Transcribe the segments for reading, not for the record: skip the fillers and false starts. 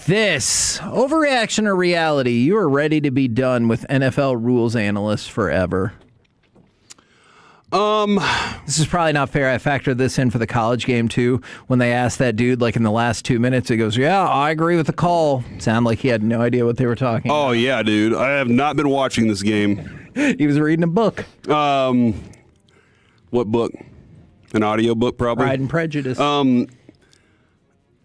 this. Overreaction or reality? You are ready to be done with NFL rules analysts forever. This is probably not fair. I factored this in for the college game, too. When they asked that dude, like in the last 2 minutes, he goes, yeah, I agree with the call. Sounded like he had no idea what they were talking about. Oh, yeah, dude. I have not been watching this game. He was reading a book. What book? An audio book, probably? Pride and Prejudice.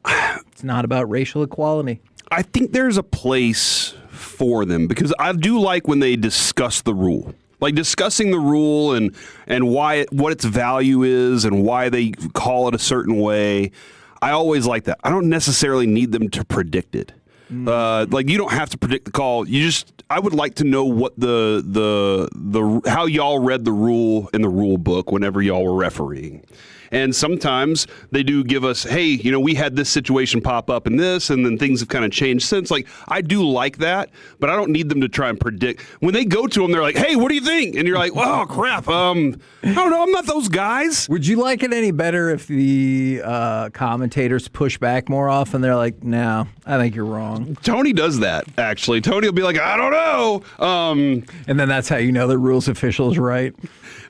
It's not about racial equality. I think there's a place for them because I do like when they discuss the rule. Like discussing the rule and why what its value is and why they call it a certain way. I always like that. I don't necessarily need them to predict it. Like you don't have to predict the call. I would like to know what the how y'all read the rule in the rule book whenever y'all were refereeing. And sometimes they do give us, hey, we had this situation pop up in this, and then things have kind of changed since. Like, I do like that, but I don't need them to try and predict. When they go to them, they're like, hey, what do you think? And you're like, oh, crap. I don't know. I'm not those guys. Would you like it any better if the commentators push back more often? They're like, no, I think you're wrong. Tony does that, actually. Tony will be like, I don't know. And then that's how you know the rules official is right.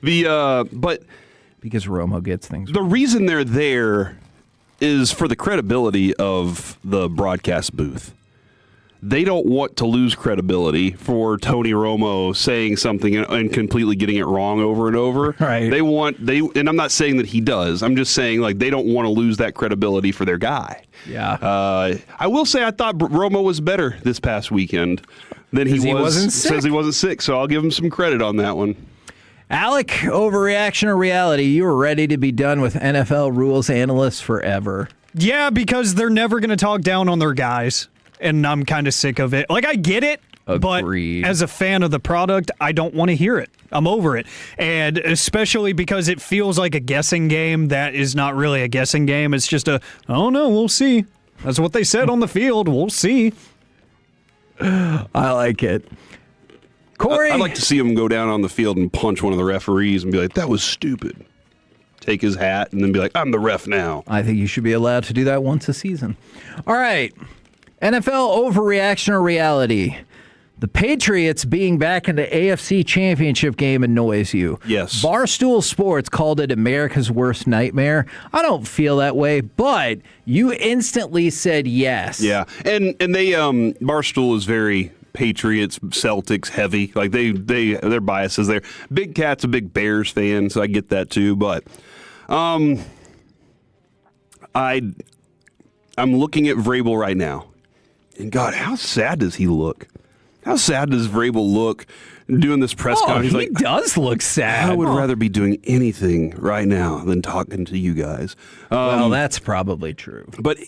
But because Romo gets things the right. reason they're there is for the credibility of the broadcast booth. They don't want to lose credibility for Tony Romo saying something and completely getting it wrong over and over. Right. And I'm not saying that he does. I'm just saying like they don't want to lose that credibility for their guy. Yeah. I will say I thought Romo was better this past weekend than he wasn't sick. Says he wasn't sick, so I'll give him some credit on that one. Alec, overreaction or reality? You are ready to be done with NFL rules analysts forever. Yeah, because they're never going to talk down on their guys, and I'm kind of sick of it. Like, I get it, Agreed. But as a fan of the product, I don't want to hear it. I'm over it. And especially because it feels like a guessing game that is not really a guessing game. It's just oh no, we'll see. That's what they said on the field. We'll see. I like it. Corey? I'd like to see him go down on the field and punch one of the referees and be like, that was stupid. Take his hat and then be like, I'm the ref now. I think you should be allowed to do that once a season. All right. NFL overreaction or reality? The Patriots being back in the AFC Championship game annoys you. Yes. Barstool Sports called it America's worst nightmare. I don't feel that way, but you instantly said yes. Yeah. And they Barstool is very Patriots, Celtics heavy. Like their biases there. Big Cat's a big Bears fan, so I get that too. But I'm looking at Vrabel right now, and God, how sad does he look? How sad does Vrabel look doing this press conference? He does look sad. I would rather be doing anything right now than talking to you guys. Well, that's probably true. But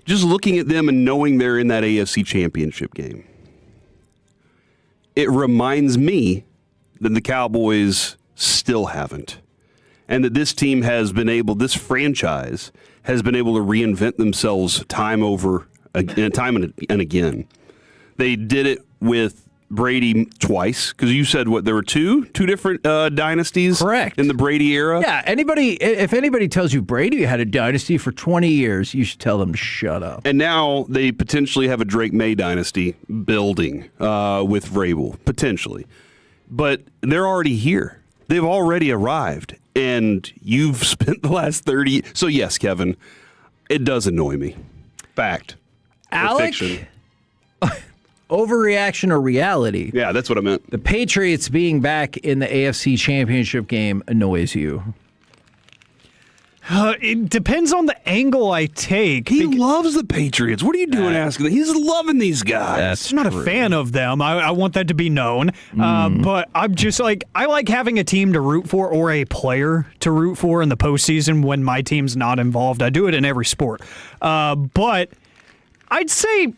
just looking at them and knowing they're in that AFC Championship game, it reminds me that the Cowboys still haven't. And that this team has been able, this franchise has been able to reinvent themselves time and again. They did it with Brady twice, because you said there were two different dynasties. Correct. In the Brady era. Yeah, if anybody tells you Brady had a dynasty for 20 years, you should tell them to shut up. And now they potentially have a Drake May dynasty building with Vrabel, potentially. But they're already here. They've already arrived, and you've spent the last 30. So yes, Kevin, it does annoy me. Fact. Alec? Fiction. Overreaction or reality? Yeah, that's what I meant. The Patriots being back in the AFC Championship game annoys you. It depends on the angle I take. He loves the Patriots. What are you doing asking that? He's loving these guys. I'm not a fan of them. I want that to be known. But I'm just like, I like having a team to root for or a player to root for in the postseason when my team's not involved. I do it in every sport. But I'd say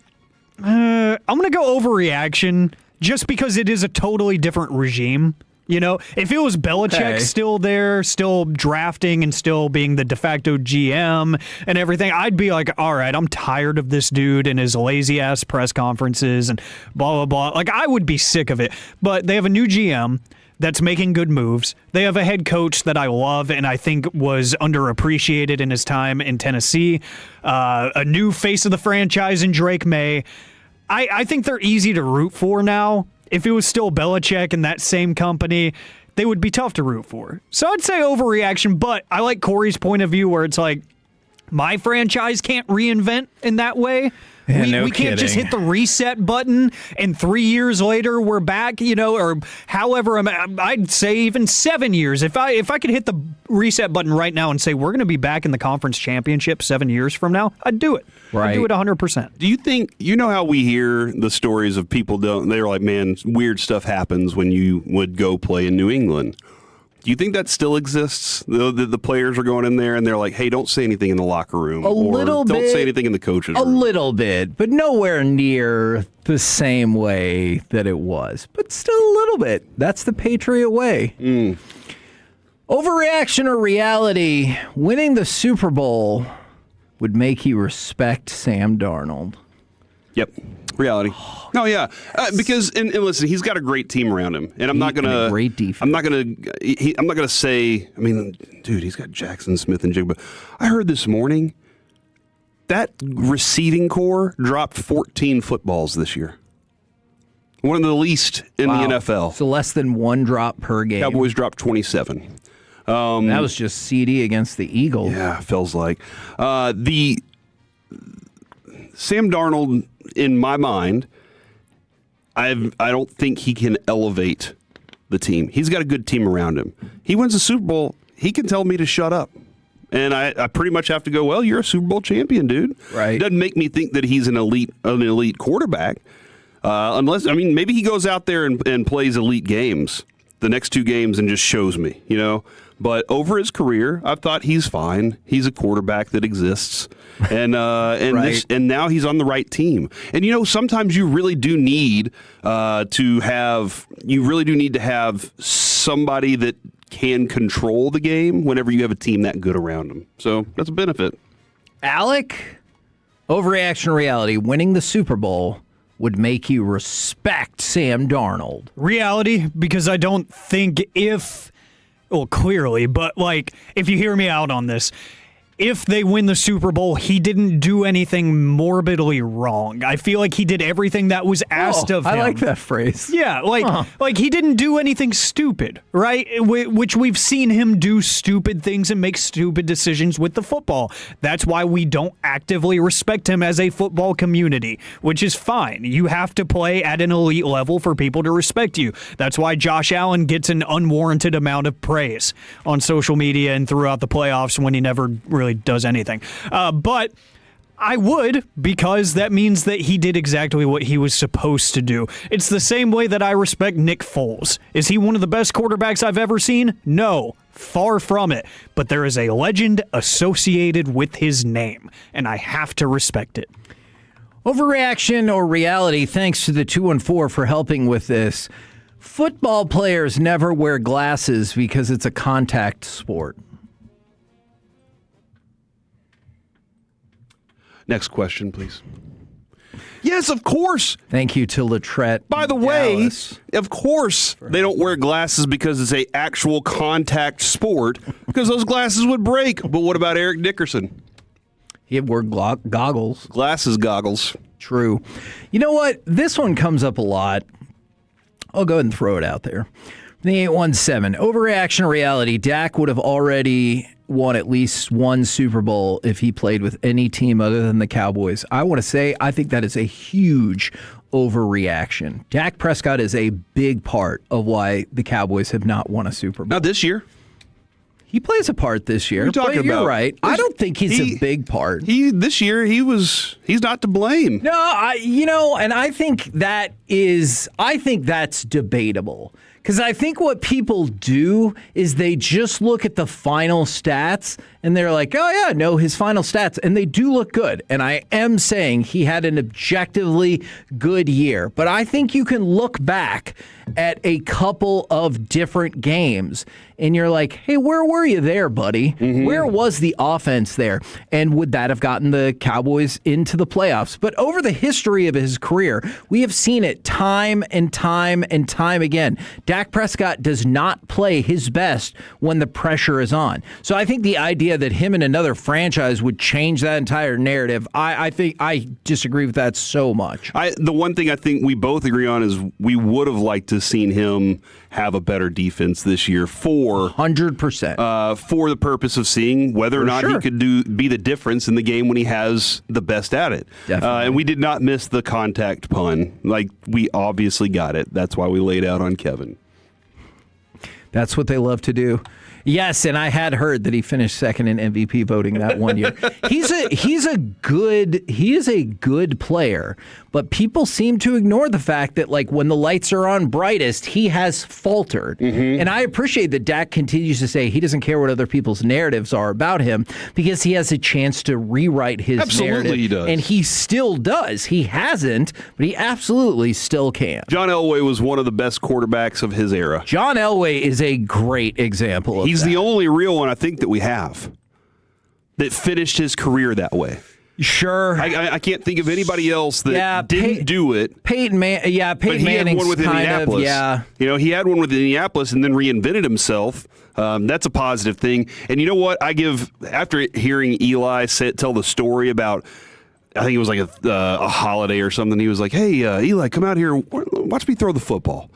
I'm going to go overreaction just because it is a totally different regime. You know, if it was Belichick still there, still drafting and still being the de facto GM and everything, I'd be like, all right, I'm tired of this dude and his lazy-ass press conferences and blah, blah, blah. Like, I would be sick of it. But they have a new GM. that's making good moves. They have a head coach that I love and I think was underappreciated in his time in Tennessee. A new face of the franchise in Drake May. I think they're easy to root for now. If it was still Belichick and that same company, they would be tough to root for. So I'd say overreaction, but I like Corey's point of view where it's like, my franchise can't reinvent in that way. Yeah, we can't just hit the reset button and 3 years later we're back, or however, I'd say even 7 years. If I could hit the reset button right now and say we're going to be back in the conference championship 7 years from now, I'd do it. Right. I'd do it 100%. Do you think, how we hear the stories of people they're like, man, weird stuff happens when you would go play in New England. Do you think that still exists? The players are going in there and they're like, hey, don't say anything in the locker room. Don't say anything in the coach's room. A little bit, but nowhere near the same way that it was. But still a little bit. That's the Patriot way. Overreaction or reality, winning the Super Bowl would make you respect Sam Darnold. Yep. Reality. Oh yeah, because and listen, he's got a great team around him, and I'm not gonna great defense. I'm not gonna say. I mean, dude, he's got Jackson Smith and Jigba. I heard this morning that receiving core dropped 14 footballs this year. One of the least in the NFL. So less than one drop per game. Cowboys dropped 27. That was just CD against the Eagles. Yeah, feels like the Sam Darnold. In my mind, I don't think he can elevate the team. He's got a good team around him. He wins a Super Bowl, he can tell me to shut up. And I pretty much have to go, well, you're a Super Bowl champion, dude. Right. It doesn't make me think that he's an elite quarterback. Unless, maybe he goes out there and plays elite games, the next 2 games, and just shows me, But over his career, I've thought he's fine. He's a quarterback that exists, and Right. and now he's on the right team. And sometimes you really do need to have somebody that can control the game whenever you have a team that good around them. So that's a benefit. Alec, overreaction or reality, winning the Super Bowl would make you respect Sam Darnold. Reality, because I don't think clearly, but if you hear me out on this, if they win the Super Bowl, he didn't do anything morbidly wrong. I feel like he did everything that was asked of him. I like that phrase. Yeah, like he didn't do anything stupid, right? Which we've seen him do stupid things and make stupid decisions with the football. That's why we don't actively respect him as a football community, which is fine. You have to play at an elite level for people to respect you. That's why Josh Allen gets an unwarranted amount of praise on social media and throughout the playoffs when he never really does anything. But I would, because that means that he did exactly what he was supposed to do. It's the same way that I respect Nick Foles. Is he one of the best quarterbacks I've ever seen? No, far from it. But there is a legend associated with his name, and I have to respect it. Overreaction or reality, thanks to the 214 for helping with this. Football players never wear glasses because it's a contact sport. Next question, please. Yes, of course. Thank you to Latrette. By the way, of course they don't wear glasses because it's a actual contact sport, because those glasses would break. But what about Eric Dickerson? He wore goggles. Goggles. True. You know what? This one comes up a lot. I'll go ahead and throw it out there. The 817. Overreaction or reality. Dak would have already won at least one Super Bowl if he played with any team other than the Cowboys. I want to say I think that is a huge overreaction. Dak Prescott is a big part of why the Cowboys have not won a Super Bowl. Not this year. He plays a part this year. You're right. I don't think he's a big part. This year he's not to blame. No, and I think that's debatable. Because I think what people do is they just look at the final stats and they're like, oh, yeah, no, his final stats. And they do look good. And I am saying he had an objectively good year. But I think you can look back at a couple of different games and you're like, hey, where were you there, buddy? Mm-hmm. Where was the offense there? And would that have gotten the Cowboys into the playoffs? But over the history of his career, we have seen it time and time and time again. Dak Prescott does not play his best when the pressure is on. So I think the idea that him and another franchise would change that entire narrative, I think I disagree with that so much. The one thing I think we both agree on is we would have liked to have seen him have a better defense this year for 100%. For the purpose of seeing whether or not sure. he could be the difference in the game when he has the best at it. Definitely. And we did not miss the contact pun. Like, we obviously got it. That's why we laid out on Kevin. That's what they love to do. Yes, and I had heard that he finished second in MVP voting that one year. He is a good player, but people seem to ignore the fact that, like, when the lights are on brightest, he has faltered. Mm-hmm. And I appreciate that Dak continues to say he doesn't care what other people's narratives are about him because he has a chance to rewrite his narrative. He does. And he still does. He hasn't, but he absolutely still can. John Elway was one of the best quarterbacks of his era. John Elway is a great example of He's that. the only real one I think that we have that finished his career that way. Sure. I can't think of anybody else that didn't do it. Peyton Manning's had one with kind Indianapolis. of, yeah. You know, he had one with Indianapolis and then reinvented himself. That's a positive thing. And you know what? After hearing Eli tell the story about, I think it was like a holiday or something, he was like, hey, Eli, come out here. Watch me throw the football.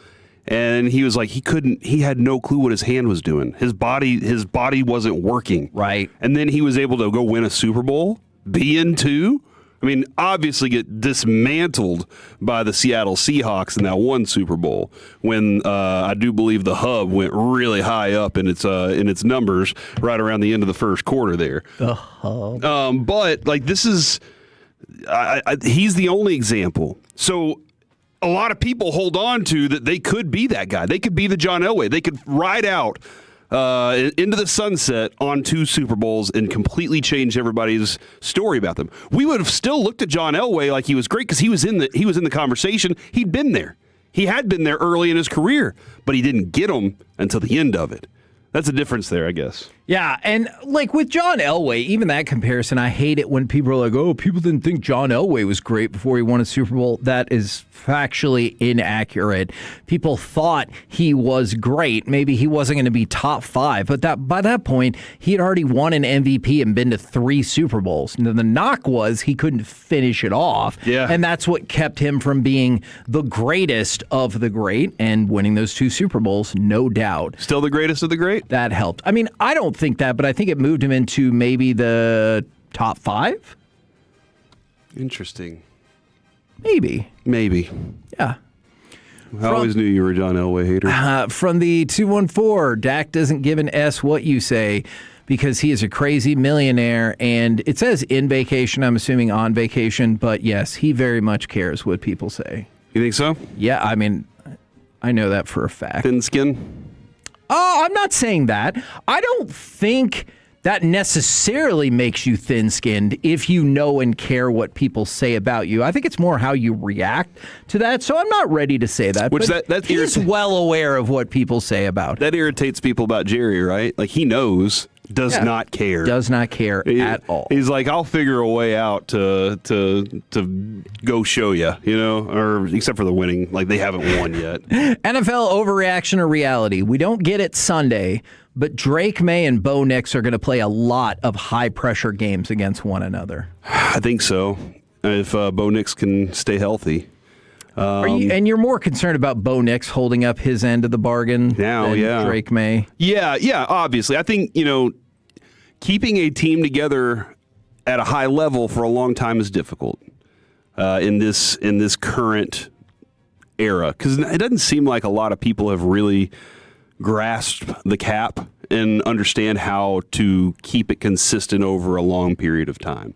And he was like, he had no clue what his hand was doing. His body wasn't working. Right. And then he was able to go win a Super Bowl, be in two. I mean, obviously get dismantled by the Seattle Seahawks in that one Super Bowl when I do believe the hub went really high up in its numbers right around the end of the first quarter there. The hub. But like this is, he's the only example. So a lot of people hold on to that they could be that guy. They could be the John Elway. They could ride out into the sunset on 2 Super Bowls and completely change everybody's story about them. We would have still looked at John Elway like he was great because he was in the conversation. He'd been there. He had been there early in his career, but he didn't get them until the end of it. That's the difference there, I guess. Yeah, and like with John Elway, even that comparison, I hate it when people are like, oh, people didn't think John Elway was great before he won a Super Bowl. That is factually inaccurate. People thought he was great. Maybe he wasn't going to be top 5, but by that point, he had already won an MVP and been to 3 Super Bowls. And the knock was he couldn't finish it off. Yeah. And that's what kept him from being the greatest of the great and winning those 2 Super Bowls, no doubt. Still the greatest of the great? That helped. I mean, I don't think that, but I think it moved him into maybe the top 5. Interesting. Maybe. Yeah. I always knew you were a John Elway hater. From the 214, Dak doesn't give an S what you say because he is a crazy millionaire. And it says in vacation. I'm assuming on vacation. But yes, he very much cares what people say. You think so? Yeah, I mean, I know that for a fact. Thin skin? Oh, I'm not saying that. I don't think that necessarily makes you thin-skinned if you know and care what people say about you. I think it's more how you react to that. So I'm not ready to say that. Which but he's well aware of what people say about him. That irritates people about Jerry, right? Like he knows, does not care. Does not care at all. He's like, I'll figure a way out to go show you, you know, or except for the winning. Like they haven't won yet. NFL overreaction or reality? We don't get it Sunday, but Drake May and Bo Nix are going to play a lot of high-pressure games against one another. I think so. If Bo Nix can stay healthy. And you're more concerned about Bo Nix holding up his end of the bargain than Drake May? Yeah, obviously. I think, you know, keeping a team together at a high level for a long time is difficult in this current era because it doesn't seem like a lot of people have really grasped the cap and understand how to keep it consistent over a long period of time.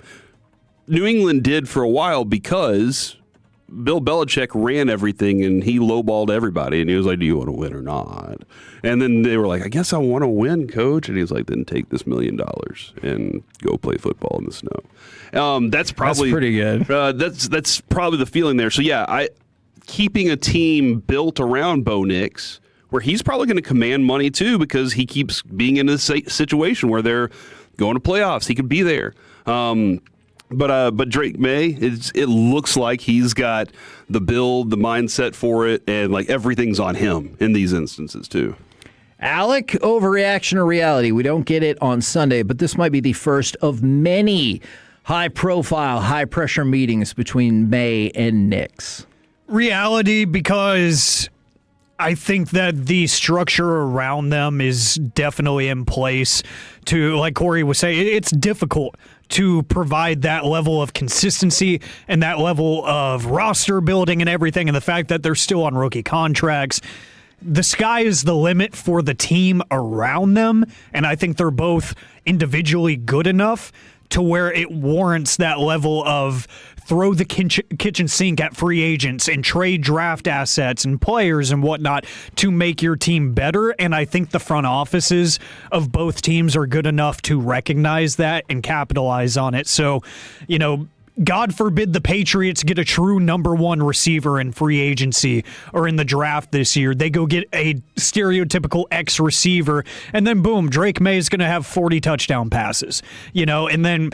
New England did for a while because Bill Belichick ran everything and he lowballed everybody and he was like, do you want to win or not? And then they were like, I guess I want to win, coach. And he was like, then take this $1 million and go play football in the snow. That's pretty good. That's probably the feeling there. So yeah, keeping a team built around Bo Nix where he's probably going to command money too because he keeps being in this situation where they're going to playoffs. He could be there. But Drake May, it looks like he's got the build, the mindset for it, and like everything's on him in these instances too. Alec, overreaction or reality? We don't get it on Sunday, but this might be the first of many high-profile, high-pressure meetings between May and Knicks. Reality, because I think that the structure around them is definitely in place to, like Corey was saying, it's difficult to provide that level of consistency and that level of roster building and everything, and the fact that they're still on rookie contracts. The sky is the limit for the team around them, and I think they're both individually good enough to where it warrants that level of throw the kitchen sink at free agents and trade draft assets and players and whatnot to make your team better. And I think the front offices of both teams are good enough to recognize that and capitalize on it. So, God forbid the Patriots get a true number one receiver in free agency or in the draft this year. They go get a stereotypical X receiver, and then boom, Drake May is going to have 40 touchdown passes. And then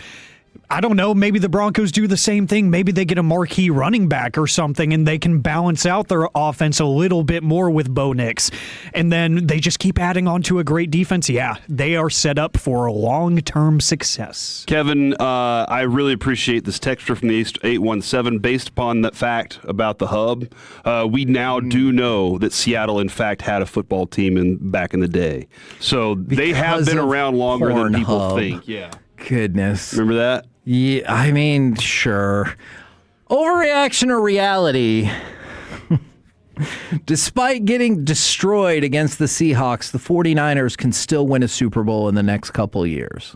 I don't know, maybe the Broncos do the same thing. Maybe they get a marquee running back or something, and they can balance out their offense a little bit more with Bo Nix. And then they just keep adding on to a great defense. Yeah, they are set up for long-term success. Kevin, I really appreciate this texture from the 817. Based upon that fact about the hub, we now do know that Seattle, in fact, had a football team back in the day. So they have been around longer than people think. Yeah. Goodness. Remember that? Yeah, I mean, sure. Overreaction or reality? Despite getting destroyed against the Seahawks, the 49ers can still win a Super Bowl in the next couple years.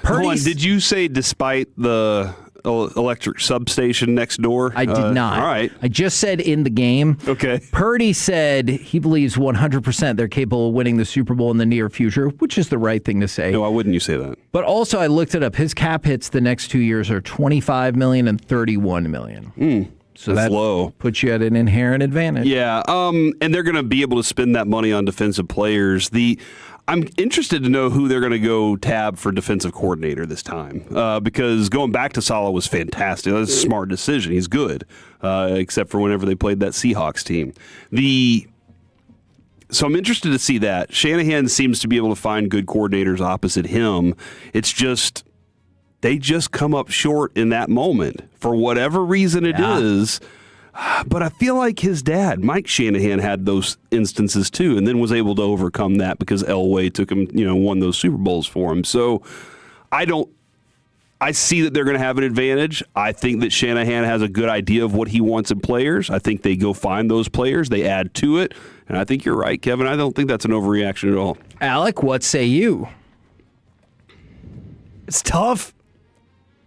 Hold on, did you say despite the electric substation next door? I did not. All right. I just said in the game. Okay. Purdy said he believes 100% they're capable of winning the Super Bowl in the near future, which is the right thing to say. No, why wouldn't you say that? But also, I looked it up. His cap hits the next 2 years are $25 million and $31 million. So that's that low. Puts you at an inherent advantage. Yeah, and they're going to be able to spend that money on defensive players. I'm interested to know who they're going to go tab for defensive coordinator this time, because going back to Saleh was fantastic. That's a smart decision. He's good, except for whenever they played that Seahawks team. So I'm interested to see that. Shanahan seems to be able to find good coordinators opposite him. It's just they just come up short in that moment for whatever reason it is. But I feel like his dad, Mike Shanahan, had those instances too, and then was able to overcome that because Elway took him, won those Super Bowls for him. So I see that they're going to have an advantage. I think that Shanahan has a good idea of what he wants in players. I think they go find those players, they add to it, and I think you're right, Kevin. I don't think that's an overreaction at all. Alec, what say you? It's tough.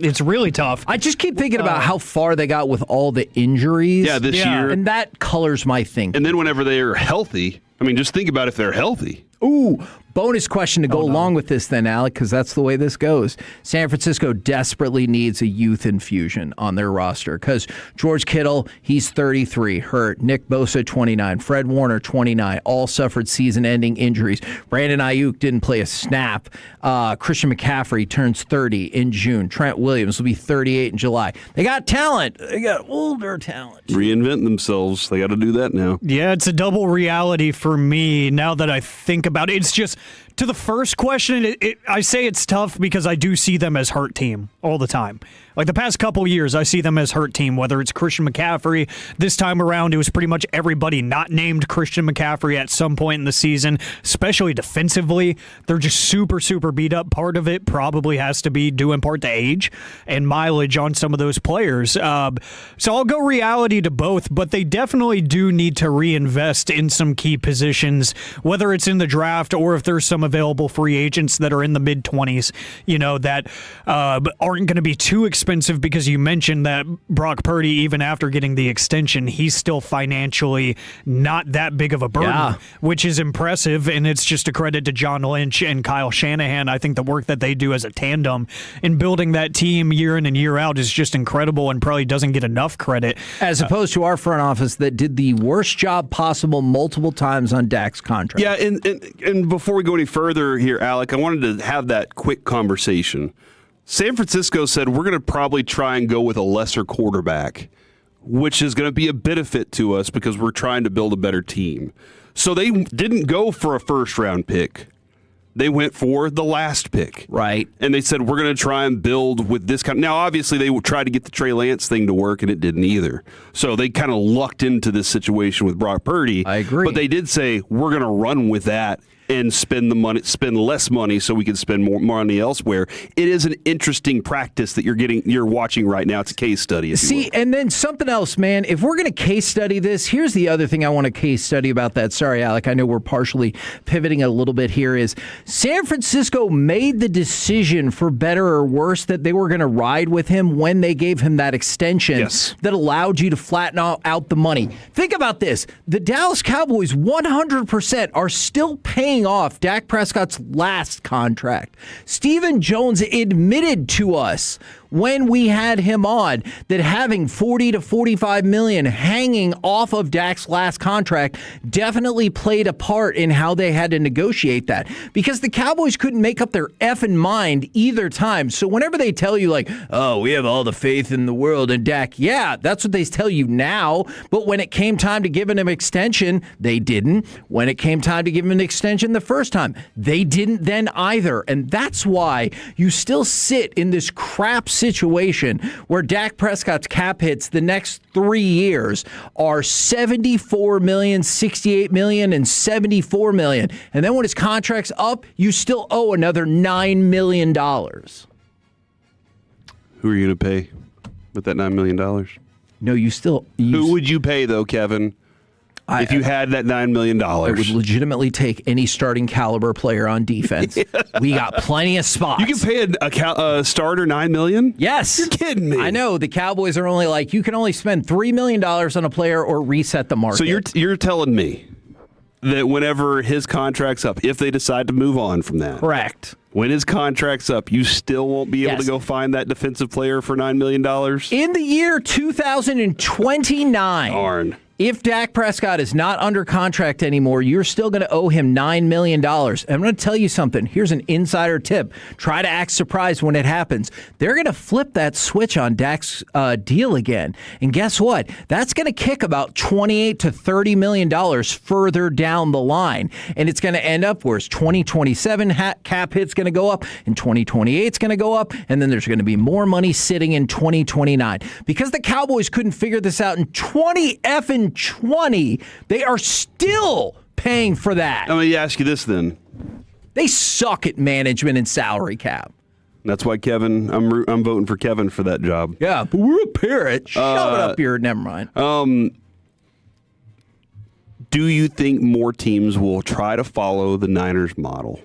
It's really tough. I just keep thinking about how far they got with all the injuries. Yeah, this year. And that colors my thinking. And then whenever they are healthy, just think about if they're healthy. Ooh, bonus question to go along with this then, Alec, because that's the way this goes. San Francisco desperately needs a youth infusion on their roster because George Kittle, he's 33, hurt. Nick Bosa, 29. Fred Warner, 29. All suffered season-ending injuries. Brandon Ayuk didn't play a snap. Christian McCaffrey turns 30 in June. Trent Williams will be 38 in July. They got talent. They got older talent. Reinvent themselves. They got to do that now. Yeah, it's a double reality for me now that I think about it. It's just, to the first question, I say it's tough because I do see them as hurt team all the time. Like the past couple years, I see them as hurt team, whether it's Christian McCaffrey. This time around, it was pretty much everybody not named Christian McCaffrey at some point in the season, especially defensively. They're just super, super beat up. Part of it probably has to be due in part to age and mileage on some of those players. So I'll go reality to both, but they definitely do need to reinvest in some key positions, whether it's in the draft or if there's some available free agents that are in the mid-20s, that aren't going to be too expensive because you mentioned that Brock Purdy, even after getting the extension, he's still financially not that big of a burden, which is impressive, and it's just a credit to John Lynch and Kyle Shanahan. I think the work that they do as a tandem in building that team year in and year out is just incredible and probably doesn't get enough credit. As opposed to our front office that did the worst job possible multiple times on Dak's contract. Yeah, and before we go any further here, Alec, I wanted to have that quick conversation. San Francisco said, we're going to probably try and go with a lesser quarterback, which is going to be a benefit to us because we're trying to build a better team. So they didn't go for a first-round pick. They went for the last pick. Right. And they said, we're going to try and build with this kind. Now, obviously, they tried to get the Trey Lance thing to work, and it didn't either. So they kind of lucked into this situation with Brock Purdy. I agree. But they did say, we're going to run with that and spend less money so we can spend more money elsewhere. It is an interesting practice that you're watching right now. It's a case study. See, and then something else, man. If we're going to case study this, here's the other thing I want to case study about that. Sorry, Alec, I know we're partially pivoting a little bit here. Is San Francisco made the decision, for better or worse, that they were going to ride with him when they gave him that extension that allowed you to flatten out the money. Think about this. The Dallas Cowboys 100% are still paying off Dak Prescott's last contract. Stephen Jones admitted to us when we had him on that having 40 to 45 million hanging off of Dak's last contract definitely played a part in how they had to negotiate that, because the Cowboys couldn't make up their effing mind either time. So whenever they tell you like, oh, we have all the faith in the world in Dak, yeah, that's what they tell you now. But when it came time to give him an extension, they didn't. When it came time to give him an extension the first time, they didn't then either. And that's why you still sit in this crap situation where Dak Prescott's cap hits the next 3 years are $74 million, $68 million, and $74 million. And then when his contract's up, you still owe another $9 million. Who are you going to pay with that $9 million? No, Who would you pay, though, Kevin? If you had that $9 million. I would legitimately take any starting caliber player on defense. We got plenty of spots. You can pay a starter $9 million? Yes. You're kidding me. I know. The Cowboys are only like, you can only spend $3 million on a player or reset the market. So you're telling me that whenever his contract's up, if they decide to move on from that. Correct. When his contract's up, you still won't be able to go find that defensive player for $9 million? In the year 2029. Darn. If Dak Prescott is not under contract anymore, you're still going to owe him $9 million. I'm going to tell you something. Here's an insider tip. Try to act surprised when it happens. They're going to flip that switch on Dak's deal again. And guess what? That's going to kick about $28 to $30 million further down the line. And it's going to end up where 2027 cap hit's going to go up, and 2028 is going to go up, and then there's going to be more money sitting in 2029. Because the Cowboys couldn't figure this out in 2020, they are still paying for that. Let me ask you this then. They suck at management and salary cap. That's why Kevin, I'm voting for Kevin for that job. Yeah, but we're a parrot. Shove it up here. Never mind. Do you think more teams will try to follow the Niners model?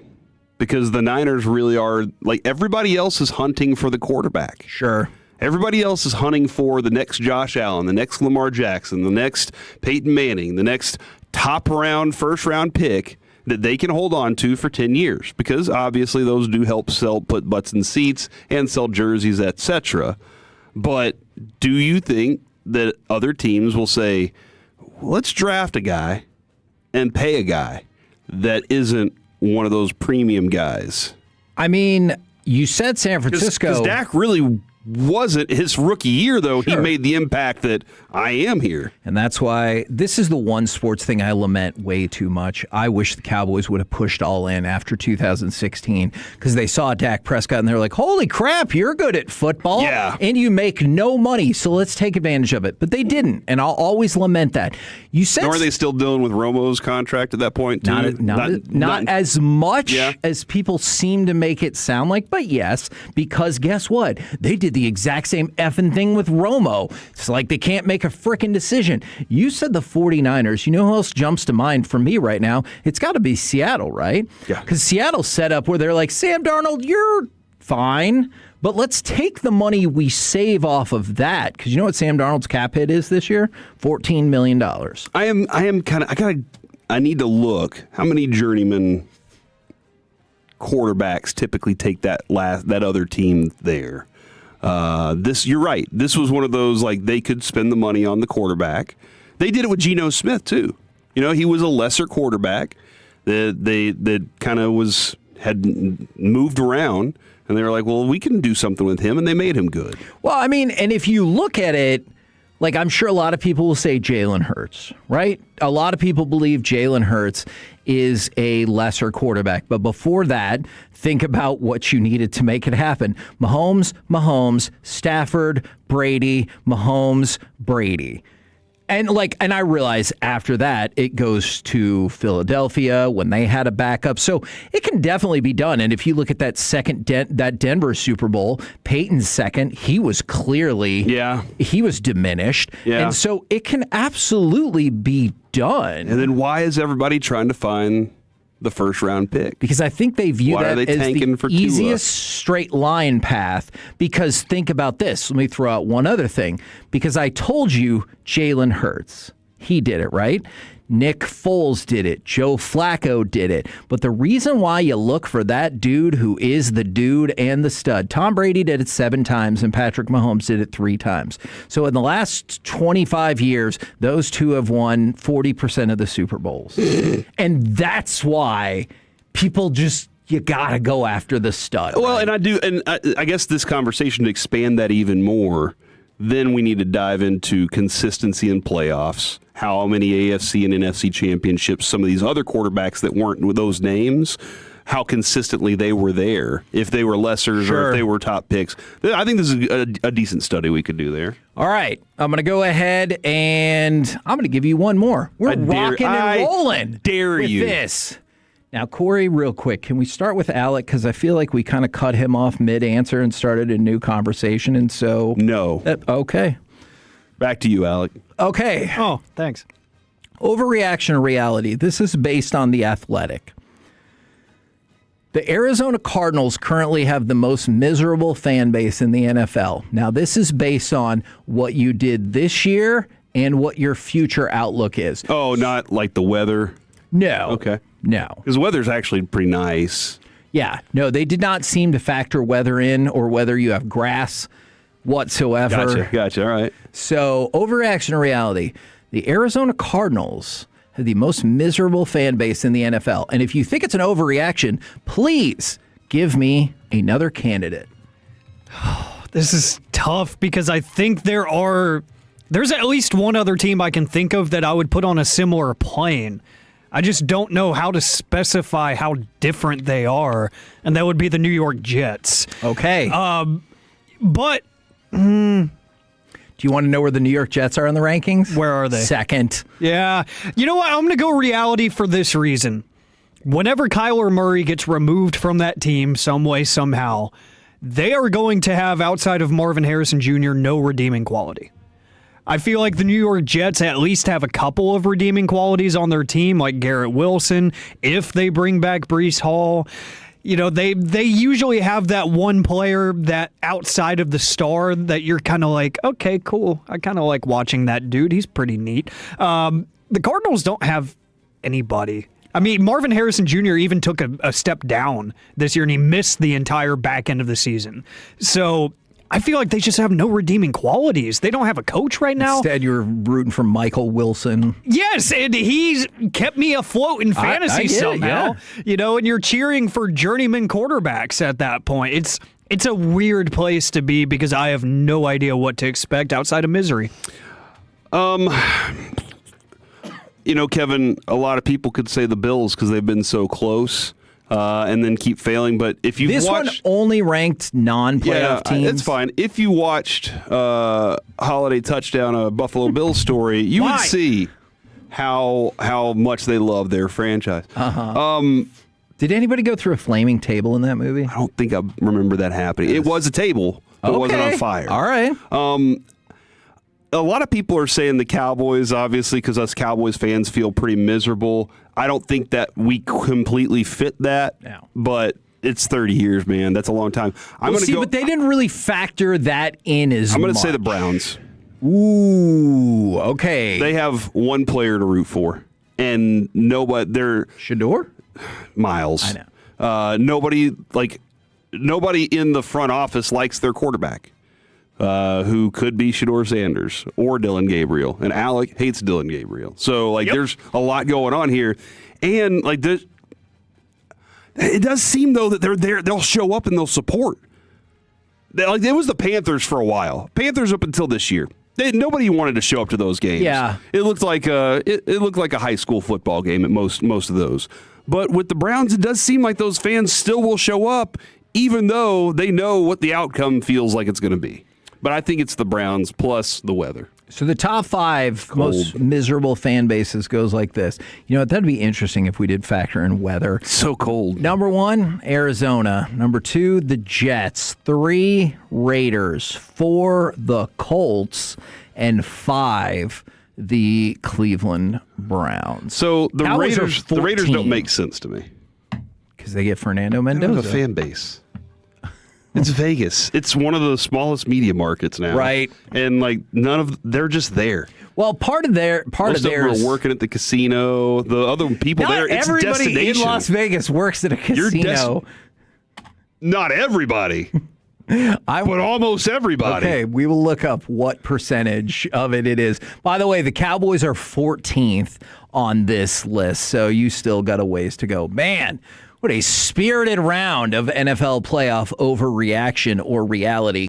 Because the Niners really are, like, everybody else is hunting for the quarterback. Sure. Everybody else is hunting for the next Josh Allen, the next Lamar Jackson, the next Peyton Manning, the next first-round pick that they can hold on to for 10 years. Because obviously those do help put butts in seats and sell jerseys, etc. But do you think that other teams will say, let's draft a guy and pay a guy that isn't one of those premium guys? I mean, you said San Francisco. Because Dak really wasn't his rookie year, though. Sure. He made the impact that I am here. And that's why this is the one sports thing I lament way too much. I wish the Cowboys would have pushed all in after 2016 because they saw Dak Prescott and they're like, holy crap, you're good at football. Yeah. And you make no money, so let's take advantage of it. But they didn't, and I'll always lament that. You said, nor are they still dealing with Romo's contract at that point, too? Not as much as people seem to make it sound like, but yes, because guess what? They did the exact same effing thing with Romo. It's like they can't make a frickin' decision. You said the 49ers. You know who else jumps to mind for me right now? It's got to be Seattle, right? Yeah. Because Seattle's set up where they're like, Sam Darnold, you're fine, but let's take the money we save off of that. Because you know what Sam Darnold's cap hit is this year? $14 million. I need to look. How many journeyman quarterbacks typically take that other team there? You're right. This was one of those, like, they could spend the money on the quarterback. They did it with Geno Smith too. You know, he was a lesser quarterback that kind of had moved around. And they were like, well, we can do something with him, and they made him good. Well, I mean, and if you look at it, like I'm sure a lot of people will say Jalen Hurts, right? A lot of people believe Jalen Hurts is a lesser quarterback. But before that, think about what you needed to make it happen. Mahomes, Stafford, Brady, Mahomes, Brady. And I realize after that, it goes to Philadelphia when they had a backup. So it can definitely be done. And if you look at that that Denver Super Bowl, Peyton's second, he was clearly, he was diminished. Yeah. And so it can absolutely be done. And then why is everybody trying to find the first-round pick? Because I think they view Why that are they as tanking the for Tua? easiest straight line path. Because think about this. Let me throw out one other thing. Because I told you Jalen Hurts. He did it, right? Nick Foles did it. Joe Flacco did it. But the reason why you look for that dude who is the dude and the stud, Tom Brady did it 7 times and Patrick Mahomes did it 3 times. So in the last 25 years, those two have won 40% of the Super Bowls. And that's why people just, you got to go after the stud. Well, right? and I guess this conversation to expand that even more, then we need to dive into consistency in playoffs, how many AFC and NFC championships some of these other quarterbacks that weren't with those names, how consistently they were there, if they were lessers or if they were top picks. I think this is a decent study we could do there. All right, I'm going to go ahead and I'm going to give you one more. We're rocking and rolling with this. Now, Corey, real quick, can we start with Alec? Because I feel like we kind of cut him off mid-answer and started a new conversation, and so... No. Okay. Back to you, Alec. Okay. Oh, thanks. Overreaction to reality. This is based on The Athletic. The Arizona Cardinals currently have the most miserable fan base in the NFL. Now, this is based on what you did this year and what your future outlook is. Oh, not like the weather? No. Okay. No. Because the weather's actually pretty nice. Yeah. No, they did not seem to factor weather in or whether you have grass whatsoever. Gotcha. All right. So, overreaction to reality. The Arizona Cardinals have the most miserable fan base in the NFL. And if you think it's an overreaction, please give me another candidate. This is tough because I think there's at least one other team I can think of that I would put on a similar plane. I just don't know how to specify how different they are, and that would be the New York Jets. Okay. But do you want to know where the New York Jets are in the rankings? Where are they? Second. Yeah. You know what? I'm going to go reality for this reason. Whenever Kyler Murray gets removed from that team some way, somehow, they are going to have, outside of Marvin Harrison Jr., no redeeming quality. I feel like the New York Jets at least have a couple of redeeming qualities on their team, like Garrett Wilson, if they bring back Breece Hall. You know, they usually have that one player that outside of the star that you're kind of like, okay, cool. I kind of like watching that dude. He's pretty neat. The Cardinals don't have anybody. I mean, Marvin Harrison Jr. even took a step down this year, and he missed the entire back end of the season. So I feel like they just have no redeeming qualities. They don't have a coach right now. Instead, you're rooting for Michael Wilson. Yes, and he's kept me afloat in fantasy somehow. Yeah. You know, and you're cheering for journeyman quarterbacks at that point. It's a weird place to be because I have no idea what to expect outside of misery. You know, Kevin, a lot of people could say the Bills because they've been so close. And then keep failing. But if you've watched, one only ranked non-playoff teams. It's fine. If you watched Holiday Touchdown, a Buffalo Bills story, you would see how much they love their franchise. Did anybody go through a flaming table in that movie? I don't think I remember that happening. It was a table. It wasn't on fire. All right. A lot of people are saying the Cowboys, obviously, because us Cowboys fans feel pretty miserable. I don't think that we completely fit that, but it's 30 years, man. That's a long time. But they didn't really factor that in as much. I'm going to say the Browns. Ooh, okay. They have one player to root for, and they're Shador? Miles. I know. Nobody in the front office likes their quarterback. Who could be Shador Sanders or Dylan Gabriel. And Alec hates Dylan Gabriel. So, there's a lot going on here. And, they It does seem, though, that they're there. They'll show up and they'll support. Like, it was the Panthers for a while. Panthers up until this year. Nobody wanted to show up to those games. Yeah. It looked like a high school football game at most of those. But with the Browns, it does seem like those fans still will show up, even though they know what the outcome feels like it's going to be. But I think it's the Browns plus the weather. So the top 5 most miserable fan bases goes like this. You know what? That'd be interesting if we did factor in weather. So cold. Number 1, Arizona. Number 2, the Jets. 3, Raiders. 4, the Colts. And 5, the Cleveland Browns. So the Cowboys Raiders don't make sense to me. Because they get Fernando They don't Mendoza. have a fan base. It's Vegas. It's one of the smallest media markets now. Right. And they're just there. Well, part of theirs are working at the casino. The other people not there, it's everybody destination. in Las Vegas works at a casino. Not everybody. But almost everybody. Okay, we will look up what percentage of it is. By the way, the Cowboys are 14th on this list, so you still got a ways to go. Man, what a spirited round of NFL playoff overreaction or reality.